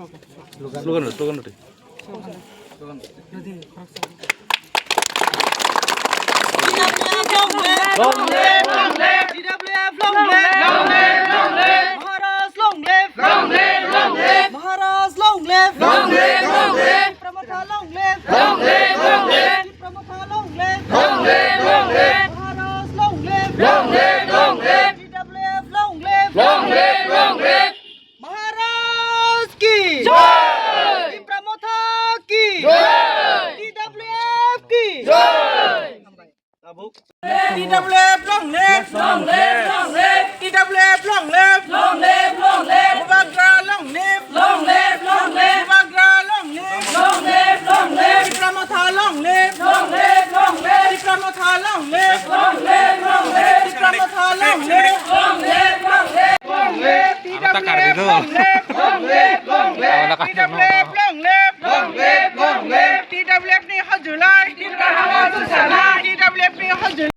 Slogan. Long live, DWF, long live, Maharaj, long live, Maharaj, long live, Pramotha, long live, Pramotha, long live, Maharaj, long live, DWF, long live, Maharaj ki jai, Pramotha ki jai, DWF ki jai. DWF, long live, DWF, long live, Mubagra, long live, Mubagra, long live, Pramotha, long live, Pramotha, long live, Pramotha, long live, DWF, long live, DWF, long live, DWF ni hajulai, DWF ni hajulai.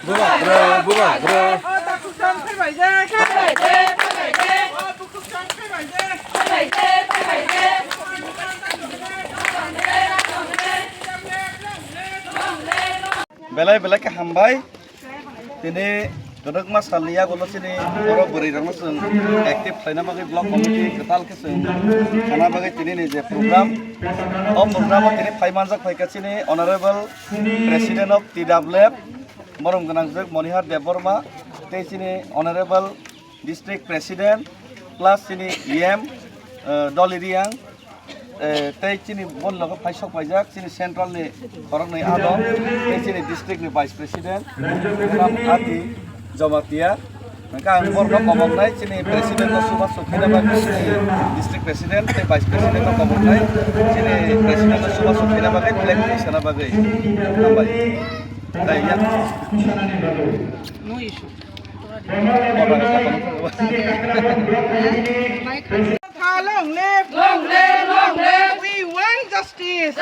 Bubagra. Takutang faibai je. Bukutang faibai je. Belai ke hambai. Tini Dodok mas halia golo sini orang beri orang seng aktif saya bagi blog komiti ketal keseng karena bagi tini nih je program tini Pai Manjak Pai sini Honorable President of TWF Morom Ganangjak Monihar Deborma teh sini Honorable District President plus sini IM Doliriang teh sini bon logo Pai Sok Pajak sini Central nih orang nih ada teh sini District nih Vice President Ati Jamatia, mereka angkor dok ngomong naik sini Presiden Subas Sukina bagi sini District President, Vice President dok ngomong naik sini Presiden Subas Sukina bagi Black di sana bagi tambah. Kaya no issue. Long live, we want justice.